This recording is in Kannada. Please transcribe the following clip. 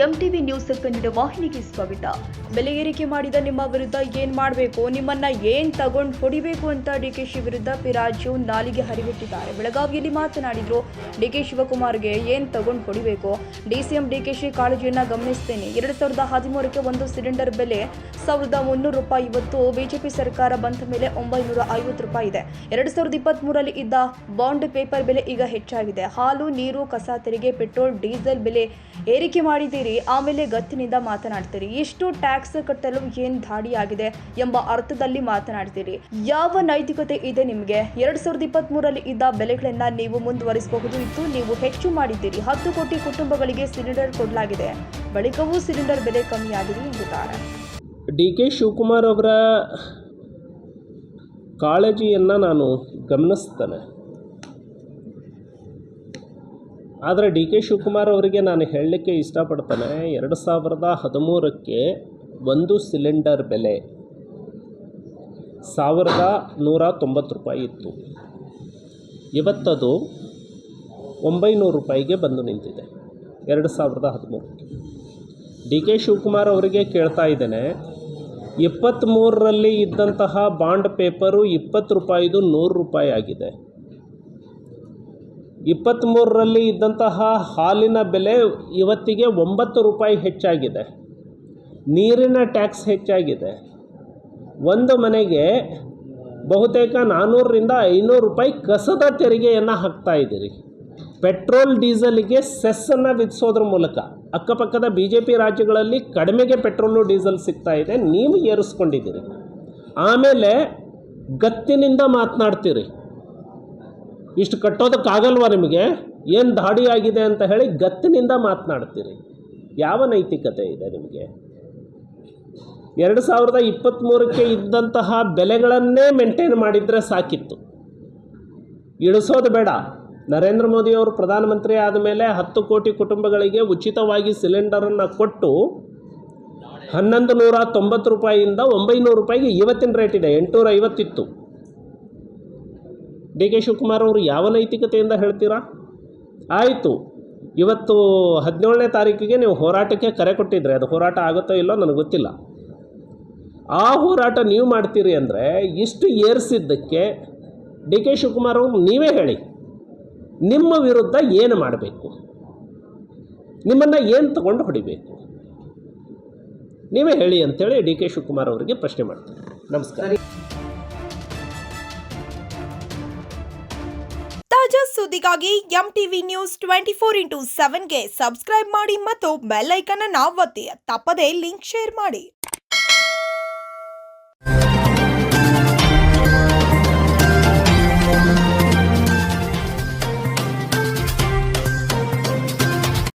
ಎಂಟಿವಿ ನ್ಯೂಸ್ ಕನ್ನಡ ವಾಹಿನಿಗೆ ಸ್ವಾಗತ. ಬೆಲೆ ಏರಿಕೆ ಮಾಡಿದ ನಿಮ್ಮ ವಿರುದ್ಧ ಏನ್ ಮಾಡಬೇಕು, ನಿಮ್ಮನ್ನ ಏನ್ ತಗೊಂಡು ಹೊಡಿಬೇಕು ಅಂತ ಡಿಕೆಶಿ ವಿರುದ್ಧ ಪಿರಾಜು ನಾಲಿಗೆ ಹರಿಬಿಟ್ಟಿದ್ದಾರೆ. ಬೆಳಗಾವಿಯಲ್ಲಿ ಮಾತನಾಡಿದ್ರು. ಡಿಕೆ ಶಿವಕುಮಾರ್ಗೆ ಏನ್ ತಗೊಂಡು ಹೊಡಿಬೇಕು, ಡಿಸಿಎಂ ಡಿಕೆಶಿ ಕಾಳಜಿಯನ್ನ ಗಮನಿಸ್ತೇನೆ. 2013ಕ್ಕೆ ಒಂದು ಸಿಲಿಂಡರ್ ಬೆಲೆ ₹1300. ಇವತ್ತು ಬಿಜೆಪಿ ಸರ್ಕಾರ ಬಂದ ಮೇಲೆ ₹950 ಇದೆ. 2023ರಲ್ಲಿ ಇದ್ದ ಬಾಂಡ್ ಪೇಪರ್ ಬೆಲೆ ಈಗ ಹೆಚ್ಚಾಗಿದೆ. ಹಾಲು, ನೀರು, ಕಸ ತೆರಿಗೆ, ಪೆಟ್ರೋಲ್, ಡೀಸೆಲ್ ಬೆಲೆ ಏರಿಕೆ ಮಾಡಿದ್ದೀರಿ, ಆಮೇಲೆ ಗತ್ತಿನಿಂದ ಮಾತನಾಡ್ತೀರಿ. ಎಷ್ಟು ಟ್ಯಾಕ್ಸ್ ಕಟ್ಟಲು ಏನ್ ಧಾಡಿಯಾಗಿದೆ ಎಂಬ ಅರ್ಥದಲ್ಲಿ ಮಾತನಾಡ್ತೀರಿ. ಯಾವ ನೈತಿಕತೆ ಇದೆ ನಿಮಗೆ? 2023ರಲ್ಲಿ ಇದ್ದ ಬೆಲೆಗಳನ್ನ ನೀವು ಮುಂದುವರಿಸಬಹುದು ಇತ್ತು. ನೀವು ಹೆಚ್ಚು ಮಾಡಿದ್ದೀರಿ. 10 ಕೋಟಿ ಕುಟುಂಬಗಳಿಗೆ ಸಿಲಿಂಡರ್ ಕೊಡಲಾಗಿದೆ, ಬಳಿಕವೂ ಸಿಲಿಂಡರ್ ಬೆಲೆ ಕಮ್ಮಿಯಾಗಿದೆ ಎಂದಿದ್ದಾರೆ. ಡಿಕೆ ಶಿವಕುಮಾರ್ ಅವರ ಕಾಳಜಿಯನ್ನು ನಾನು ಗಮನಿಸ್ತೇನೆ. ಆದರೆ ಡಿಕೆ ಶಿವಕುಮಾರ್ ಅವರಿಗೆ ನಾನು ಹೇಳಲಿಕ್ಕೆ ಇಷ್ಟಪಡ್ತೇನೆ, 2013ಕ್ಕೆ ಒಂದು ಸಿಲಿಂಡರ್ ಬೆಲೆ ₹1190 ಇತ್ತು. ಇವತ್ತದು ₹900ಗೆ ಬಂದು ನಿಂತಿದೆ. 2013ಕ್ಕೆ ಡಿ.ಕೆ. ಶಿವಕುಮಾರ್ ಅವರಿಗೆ ಕೇಳ್ತಾ ಇದ್ದೇನೆ, 23ರಲ್ಲಿ ಇದ್ದಂತಹ ಬಾಂಡ್ ಪೇಪರು ₹20 ₹100 ಆಗಿದೆ. 23ರಲ್ಲಿ ಇದ್ದಂತಹ ಹಾಲಿನ ಬೆಲೆ ಇವತ್ತಿಗೆ ₹9 ಹೆಚ್ಚಾಗಿದೆ. ನೀರಿನ ಟ್ಯಾಕ್ಸ್ ಹೆಚ್ಚಾಗಿದೆ. ಒಂದು ಮನೆಗೆ ಬಹುತೇಕ ₹400ರಿಂದ ₹500 ಕಸದ ತೆರಿಗೆಯನ್ನು ಹಾಕ್ತಾ ಇದ್ದೀರಿ. ಪೆಟ್ರೋಲ್ ಡೀಸೆಲ್ಗೆ ಸೆಸ್ಸನ್ನು ವಿಧಿಸೋದ್ರ ಮೂಲಕ ಅಕ್ಕಪಕ್ಕದ BJP ರಾಜ್ಯಗಳಲ್ಲಿ ಕಡಿಮೆಗೆ ಪೆಟ್ರೋಲು ಡೀಸೆಲ್ ಸಿಗ್ತಾ ಇದೆ, ನೀವು ಏರಿಸ್ಕೊಂಡಿದ್ದೀರಿ. ಆಮೇಲೆ ಗತ್ತಿನಿಂದ ಮಾತನಾಡ್ತೀರಿ. ಇಷ್ಟು ಕಟ್ಟೋದಕ್ಕಾಗಲ್ವ ನಿಮಗೆ, ಏನು ಧಾಡಿ ಆಗಿದೆ ಅಂತ ಹೇಳಿ ಗತ್ತಿನಿಂದ ಮಾತನಾಡ್ತೀರಿ. ಯಾವ ನೈತಿಕತೆ ಇದೆ ನಿಮಗೆ? 2023ಕ್ಕೆ ಇದ್ದಂತಹ ಬೆಲೆಗಳನ್ನೇ ಮೇಂಟೈನ್ ಮಾಡಿದರೆ ಸಾಕಿತ್ತು, ಇಳಿಸೋದು ಬೇಡ. ನರೇಂದ್ರ ಮೋದಿಯವರು ಪ್ರಧಾನಮಂತ್ರಿ ಆದಮೇಲೆ 10 ಕೋಟಿ ಕುಟುಂಬಗಳಿಗೆ ಉಚಿತವಾಗಿ ಸಿಲಿಂಡರನ್ನು ಕೊಟ್ಟು ₹1190ಯಿಂದ ₹900ಗೆ ಇವತ್ತಿನ ರೇಟ್ ಇದೆ. 850 ಇತ್ತು. ಡಿ.ಕೆ. ಶಿವಕುಮಾರ್ ಅವರು ಯಾವ ನೈತಿಕತೆಯಿಂದ ಹೇಳ್ತೀರಾ? ಆಯಿತು, ಇವತ್ತು 17ನೇ ತಾರೀಕಿಗೆ ನೀವು ಹೋರಾಟಕ್ಕೆ ಕರೆ ಕೊಟ್ಟಿದ್ರೆ, ಅದು ಹೋರಾಟ ಆಗುತ್ತೋ ಇಲ್ಲೋ ನನಗೆ ಗೊತ್ತಿಲ್ಲ. ಆ ಹೋರಾಟ ನೀವು ಮಾಡ್ತೀರಿ ಅಂದರೆ ಇಷ್ಟು ಏರಿಸಿದ್ದಕ್ಕೆ ಡಿ.ಕೆ. ಶಿವಕುಮಾರ್ ಅವರು ನೀವೇ ಹೇಳಿ, ನಿಮ್ಮ ವಿರುದ್ಧ ಏನು ಮಾಡಬೇಕು, ನಿಮ್ಮನ್ನು ಏನು ತಗೊಂಡು ಹೊಡಿಬೇಕು, ನೀವೇ ಹೇಳಿ ಅಂತೇಳಿ ಡಿ.ಕೆ. ಶಿವಕುಮಾರ್ ಅವರಿಗೆ ಪ್ರಶ್ನೆ ಮಾಡ್ತೀನಿ. ನಮಸ್ಕಾರ. ತಾಜಾ ಸುದ್ದಿಗಾಗಿ ಎಂಟಿವಿ ನ್ಯೂಸ್ 24x7ಗೆ ಸಬ್ಸ್ಕ್ರೈಬ್ ಮಾಡಿ ಮತ್ತು ಬೆಲ್ ಐಕಾನ್ ಅನ್ನು ಒತ್ತಿ. ತಪ್ಪದೇ ಲಿಂಕ್ ಶೇರ್ ಮಾಡಿ.